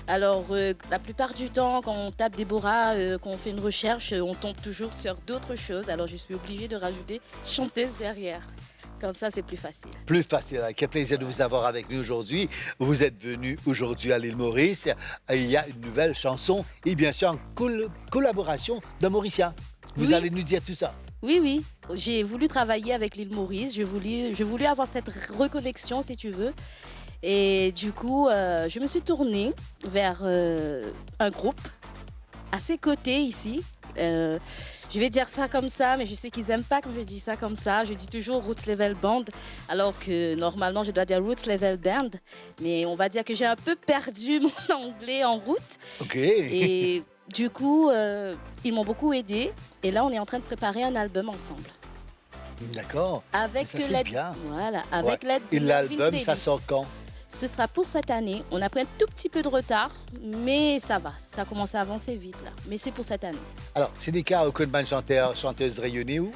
Alors, la plupart du temps, quand on tape Déborah, quand on fait une recherche, on tombe toujours sur d'autres choses. Alors, je suis obligée de rajouter chanteuse derrière. Comme ça, c'est plus facile. Plus facile. Quel plaisir de vous avoir avec nous aujourd'hui. Vous êtes venu aujourd'hui à l'île Maurice. Et il y a une nouvelle chanson et bien sûr en collaboration d'un Mauricien. Vous Oui. allez nous dire tout ça. Oui, oui. J'ai voulu travailler avec l'île Maurice. Je voulais avoir cette reconnexion, si tu veux. Et du coup, je me suis tournée vers un groupe à ses côtés ici. Je vais dire ça comme ça, mais je sais qu'ils n'aiment pas quand je dis ça comme ça. Je dis toujours Roots Level Band, alors que normalement je dois dire Roots Level Band. Mais on va dire que j'ai un peu perdu mon anglais en route. OK. Et du coup, ils m'ont beaucoup aidé. Et là, on est en train de préparer un album ensemble. D'accord. Avec Ça, c'est l'aide, bien. voilà, avec Ouais. l'aide de Et Melvin l'album, ça Bailey. sort quand? Ce sera pour cette année. On a pris un tout petit peu de retard, mais ça va. Ça a commencé à avancer vite là. Mais c'est pour cette année. Alors, Sénéca Okunban, chanteuse rayonnée où?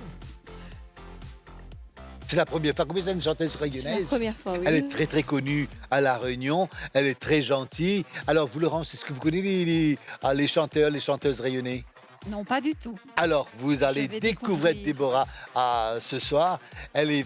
C'est la première fois. Combien une chanteuse C'est la rayonnaise? première fois, oui. Elle est très très connue à La Réunion. Elle est très gentille. Alors, vous, Laurence, est-ce que vous connaissez les chanteurs, les chanteuses rayonnées? Non, pas du tout. Alors, vous allez vais découvrir découvrir. Déborah ce soir.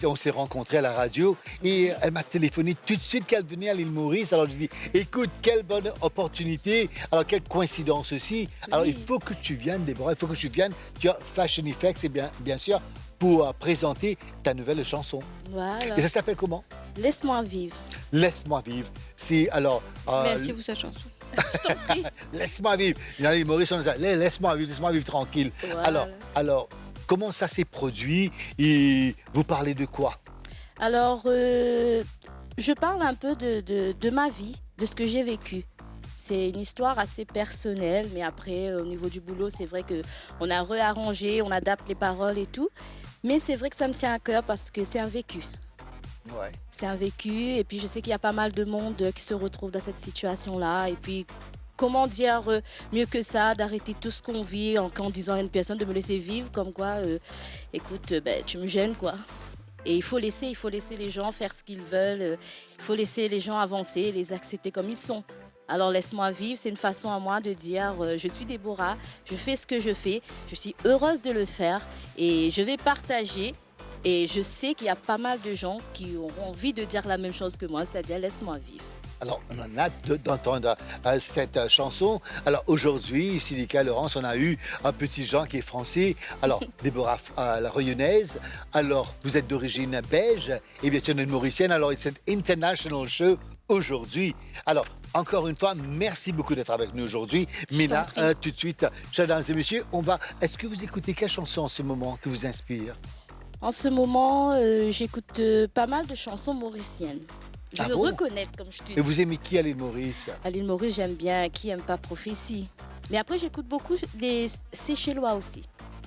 On s'est rencontrés à la radio et elle m'a téléphoné tout de suite qu'elle venait à l'île Maurice. Alors, je dis, écoute, quelle bonne opportunité. Alors, quelle coïncidence aussi. Alors, il faut que tu viennes, Déborah, il faut que tu viennes. Tu as Fashion Effects, et bien sûr, pour présenter ta nouvelle chanson. Voilà. Et ça s'appelle comment? Laisse-moi vivre. Laisse-moi vivre. C'est alors. Merci pour cette chanson. Je t'en prie. Laisse-moi vivre. Il y a les Maurice, on dit, laisse-moi vivre tranquille. Voilà. Alors, comment ça s'est produit et vous parlez de quoi? Alors, je parle un peu de ma vie, de ce que j'ai vécu. C'est une histoire assez personnelle, mais après, au niveau du boulot, c'est vrai qu'on a réarrangé, on adapte les paroles et tout. Mais c'est vrai que ça me tient à cœur parce que c'est un vécu. Ouais. C'est un vécu, et puis je sais qu'il y a pas mal de monde qui se retrouve dans cette situation-là. Et puis, comment dire mieux que ça, d'arrêter tout ce qu'on vit en disant à une personne de me laisser vivre, comme quoi, écoute, tu me gênes, quoi. Et il faut laisser les gens faire ce qu'ils veulent, il faut laisser les gens avancer, les accepter comme ils sont. Alors laisse-moi vivre, c'est une façon à moi de dire je suis Déborah, je fais ce que je fais, je suis heureuse de le faire et je vais partager. Et je sais qu'il y a pas mal de gens qui auront envie de dire la même chose que moi, c'est-à-dire laisse-moi vivre. Alors, on en a d'entendre cette chanson. Alors, aujourd'hui, Sénéca, Laurence, on a eu un petit Jean qui est français. Alors, Déborah, la rayonnaise. Alors, vous êtes d'origine belge et bien sûr une mauricienne. Alors, c'est un international show aujourd'hui. Alors, encore une fois, merci beaucoup d'être avec nous aujourd'hui. Mais t'en là, prie. tout de suite, chers dames et messieurs, Est-ce que vous écoutez quelle chanson en ce moment qui vous inspire? En ce moment, j'écoute pas mal de chansons mauriciennes. Je Ah me bon? reconnais, comme je te Et dis. vous aimez qui à l'île Maurice? À l'île Maurice, j'aime bien Qui aime pas Prophétie. Mais après, j'écoute beaucoup des Seychellois aussi.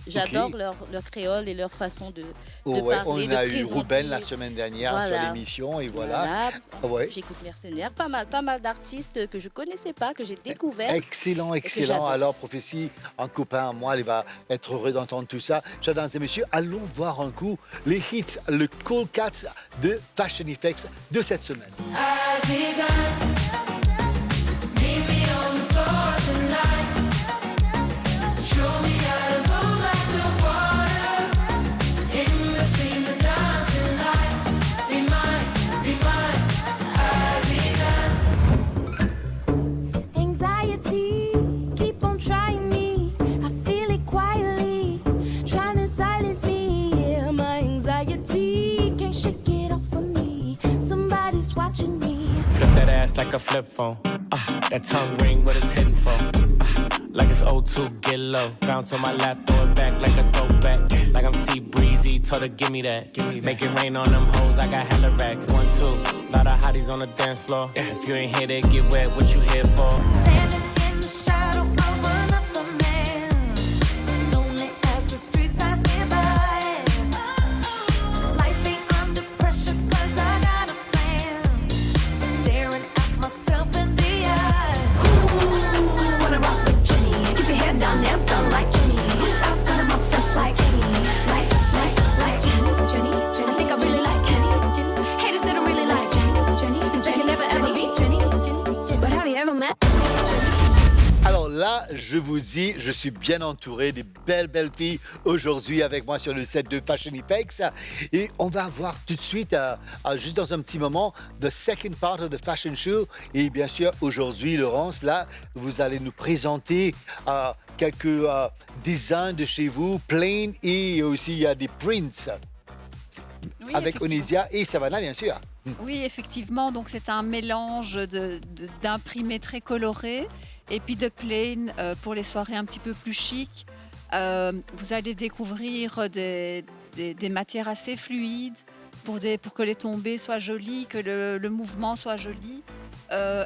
J'adore leur créole et leur façon de Ouais, parler, on de a eu présenter. Rouben la semaine dernière Voilà. sur l'émission et voilà. Ah ouais. J'écoute Mercenaires, pas mal d'artistes que je connaissais pas, que j'ai découvert. Excellent, que excellent. j'adore. Alors, Prophétie, un copain à moi, il va être heureux d'entendre tout ça. Chers dames et messieurs, allons voir un coup les hits, le Cool Cats de Fashion Effects de cette semaine. Anxiety, keep on trying me. I feel it quietly, trying to silence me. Yeah, my anxiety can't shake it off of me. Somebody's watching me. Flip that ass like a flip phone. That tongue ring, what it's hitting for. Like it's O2, get low. Bounce on my lap, throw it back like a throwback. Like I'm Sea Breezy, told her give me that. Make it rain on them hoes, I got hella racks. 1, 2, lot of hotties on the dance floor. If you ain't here, they get wet, what you here for? Standing in the shadow of another man, lonely as the streets pass me by. Life be under pressure 'cause I got a plan. Staring at myself in the eye. Ooh, wanna rock with Jenny? Keep your head down, nails done like Jenny. Ask got him obsessed like Jenny, like Jenny. I think I really like Kenny. Haters they don't really like Jenny, 'cause they can never ever be Jenny. But have you ever met Alors là, je vous dis, je suis bien entouré des belles filles aujourd'hui avec moi sur le set de Fashion Effects. Et on va voir tout de suite, juste dans un petit moment, the second part of the fashion show. Et bien sûr, aujourd'hui, Laurence, là, vous allez nous présenter quelques designs de chez vous, plain et aussi il y a des prints Oui, avec effectivement. Onisia et Savannah, bien sûr. Oui, effectivement. Donc, c'est un mélange d'imprimés très colorés et puis de plain pour les soirées un petit peu plus chic. Vous allez découvrir des matières assez fluides pour que les tombées soient jolies, que le mouvement soit joli.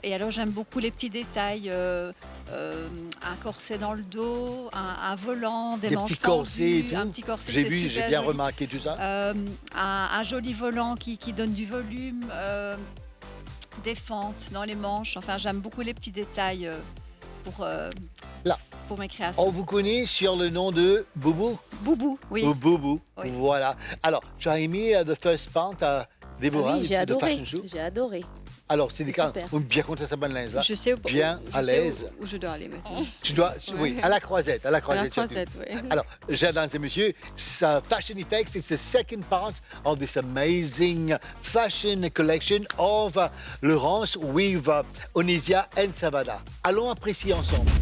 Et alors, j'aime beaucoup les petits détails. Un corset dans le dos, un volant, des Des manches petits corsets et tendues, tout. un petit corset, J'ai c'est vu, j'ai super bien joli. remarqué tout ça. Un joli volant qui donne du volume, des fentes dans les manches. Enfin, j'aime beaucoup les petits détails Là. pour mes créations. On vous connaît sur le nom de Boubou. Boubou, oui. Boubou, Oui. voilà. Alors, tu as aimé The First Part, Déborah, Oui, j'ai de adoré. Fashion Show? J'ai adoré. Alors, c'est des C'est cas super. bien contre sa bonne linge, là. Je sais Bien je à sais l'aise. où je dois aller maintenant. Tu dois, oui, à la croisette, À la surtout. croisette, oui. Alors, mesdames et messieurs, Fashion Effects is the second part of this amazing fashion collection of Laurence with Onisia and Savannah. Allons apprécier ensemble.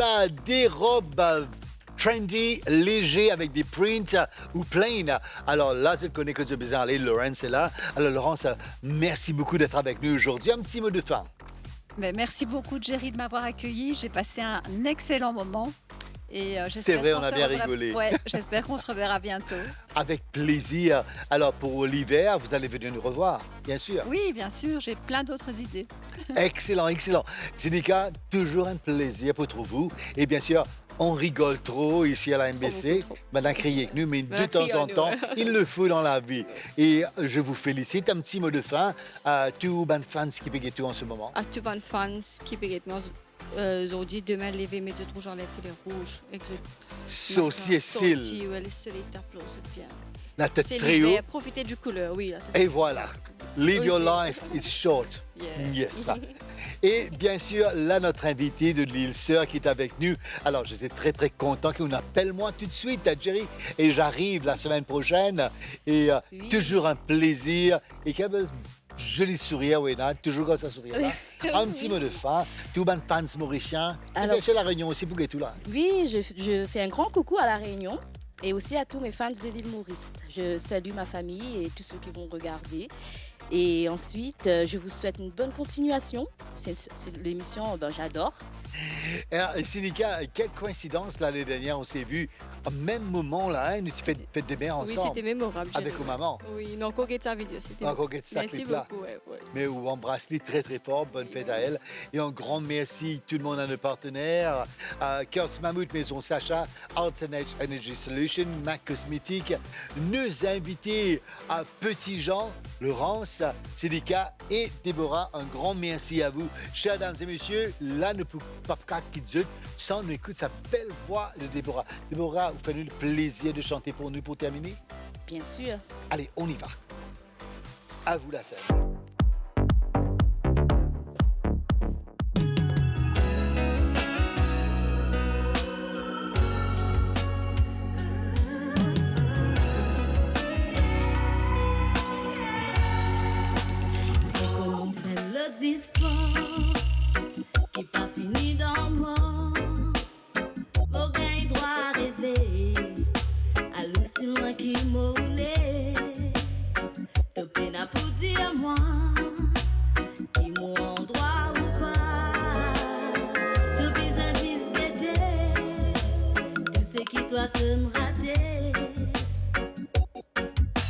Voilà, des robes trendy, légers, avec des prints ou plain. Alors là, je connais que je besoin aller. Laurence est là. Alors Laurence, merci beaucoup d'être avec nous aujourd'hui. Un petit mot de fin. Ben, merci beaucoup, Jerry, de m'avoir accueilli. J'ai passé un excellent moment. Et j'espère vrai, qu'on on a se bien reverra- rigolé. Ouais, j'espère qu'on se reverra bientôt. Avec plaisir. Alors pour l'hiver, vous allez venir nous revoir, bien sûr. Oui, bien sûr, j'ai plein d'autres idées. Excellent, excellent. Sénéca, toujours un plaisir pour vous. Et bien sûr, on rigole trop ici à la MBC. Trop. Madame crier avec nous, mais de Madame temps crier à en nous, temps, ouais. il le faut dans la vie. Et je vous félicite. Un petit mot de fin à tous les fans qui payent tout en ce moment. À tous les fans qui peuvent aujourd'hui, demain, lever mes deux rouges en les couleurs rouges. Saucier-cil, Ouais, les soleils t'applaudissent, c'est bien. la tête C'est très haut. l'hiver, profitez du couleur, oui. La tête. Et voilà. Live your Aussi. life is short. Yeah. Yes. Et bien sûr, là, notre invité de l'île Sœur qui est avec nous. Alors, je suis très, très content qu'on appelle moi tout de suite, Jerry. Et j'arrive la semaine prochaine. Et Oui. toujours un plaisir. Et quel joli sourire, Wena. Toujours comme ça, sourire. Là. Un petit mot de fin. Tout bon fans mauriciens. Et Alors- bien sûr, la Réunion aussi, pour tout là. Oui, je fais un grand coucou à La Réunion et aussi à tous mes fans de l'île Maurice. Je salue ma famille et tous ceux qui vont regarder. Et ensuite, je vous souhaite une bonne continuation. C'est l'émission, j'adore. Sénéca, quelle coïncidence l'année dernière, on s'est vu au même moment là, hein, nous fait fête de mer Oui, ensemble c'était mémorable. avec Jerry. vos mamans. Oui, non, encore sa vidéo, c'était. Encore get ça Merci clip là. beaucoup, ouais. Mais où on embrasse-les très très fort, bonne fête à elle. Et un grand merci tout le monde à nos partenaires, Kurt Mammouth, Maison Sacha, Alternate Energy Solution, Mac Cosmétique, nos invités à Petit Jean, Laurence, Sénéca et Déborah. Un grand merci à vous, chers dames et messieurs. Là, ne pouvons pas quitter sans nous écouter sa belle voix de Déborah. Déborah, vous faites-nous le plaisir de chanter pour nous pour terminer? Bien sûr. Allez, on y va. À vous la scène. Commence l'autre histoire qui pas fini dans moi. Aucun droit à rêver, hallucinant qui moulait. Te peine à pour dire moi, qui mon droit ou pas. Te besoin discuter, tout ce qui doit te rater.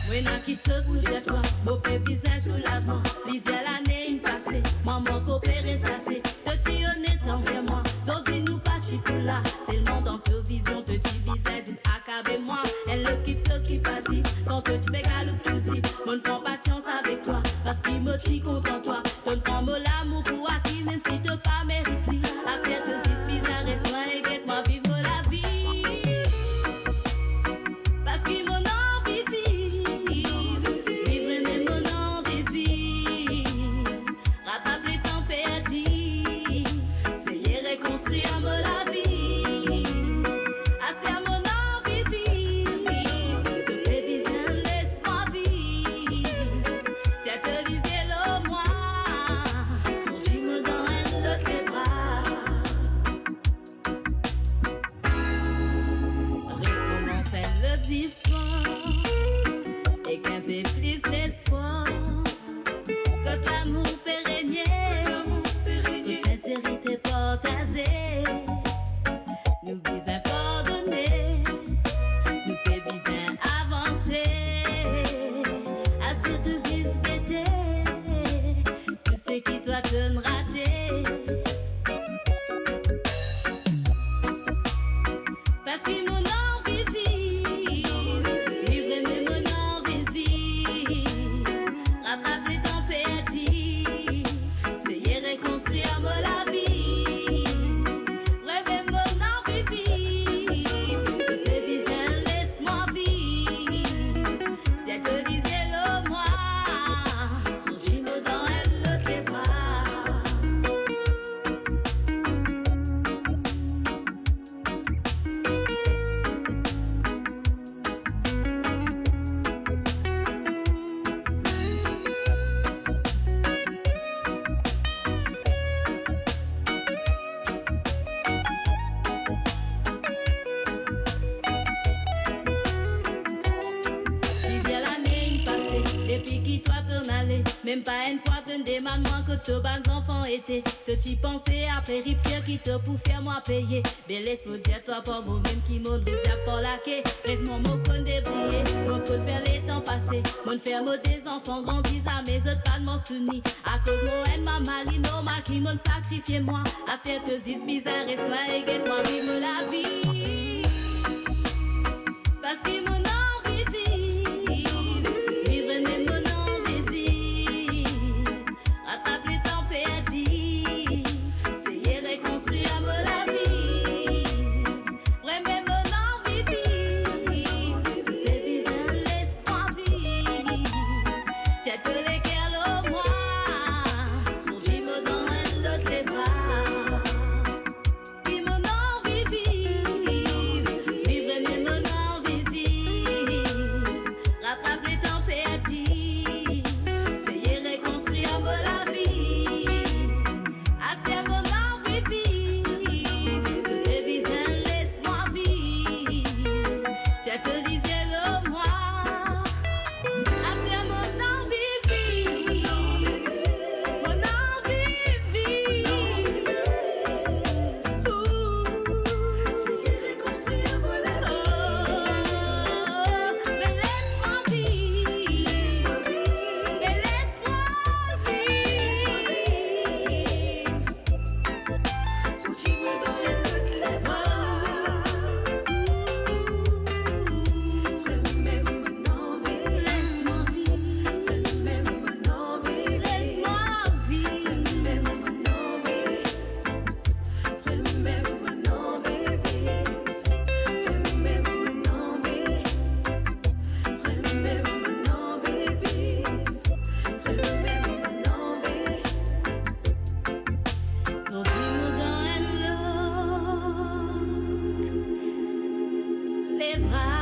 When I quitte ce projet toi, beau business soulagement. Plusieurs l'année passée, maman coopérer ça c'est. Te honnête envers moi, aujourd'hui nous pas pour là. C'est le monde dans ta vision, te dis business is accabé moi. Elle le quitte ce qui passe, quand tu fais galop tout si. Bonne patience avec toi, parce qu'il me chie contre toi. Donne prends moi l'amour pour acquis, même si t'as pas mérité. À ce que tu bizarre, reste-moi et guette-moi vivre la vie. Parce qu'il m'en envie vivre, vivre même mon envie vivre. Rattrape les temps perdus, c'est y reconstruire la vie. À mon envie vivre, que baby ça laisse-moi vivre. Tiens te lisier le moi, songe-moi dans un autre les bras. Recommence l'autre histoire, et qu'un peu plus l'espoir. Que l'amour pérennait, toute sincérité partagée. Nous disons pardonner, nous pouvons bien avancer. À ce que tu suspectais, tout ce qui doit te rater. Parce qu'il m'en envie vivre, vivre même mon envie vivre. Rattrape les temps perdus, c'est y reconstruire la vie. Rêver mon envie vivre, que baby ça laisse-moi vivre. Si elle te disait le moi, songe-moi dans elle l'autre les bras. puis qui toi t'en aller. Même pas une fois t'en demande moi que tous les enfants étaient. Ce tu pensais à périptir qui te pour faire moi payer. Mais laisse-moi dire toi pas moi-même qui m'en déjà pas laqué. Reste-moi mon con débrouiller, mon con faire les temps passer. Mon faire moi des enfants grandissent à mes autres pas de monstrouni. À cause moi et ma malie normal qui m'ont sacrifié moi. À cette tête bizarre reste là et guette moi vivre la vie. Parce que mon envie vivre, vivre même mon envie vivre. Rattrape les temps perdus, c'est reconstruire la vie. Vraiment mon envie vivre, baby, laisse-moi vivre. Tiens que les cœurs au moi, son gimo dans l'autre les bras. Puis mon envie vivre, vivre même mon envie vivre. Rattrape les temps perdus, c'est reconstruire la vie. Aspire mon envie vivre, baby, laisse-moi vivre. Tiens te disais le moi. Aspire mon envie vivre, mon envie vivre. C'est reconstruire la vie. Mais laisse-moi vivre, mais laisse-moi vivre. Son chimé dans les bras. Même mon envie, laisse-moi vivre. Même mon envie, laisse-moi vivre. Même mon envie, même mon envie vivre. Même mon envie, même mon envie vivre. Même mon envie. Son chimé dans l'autre les bras.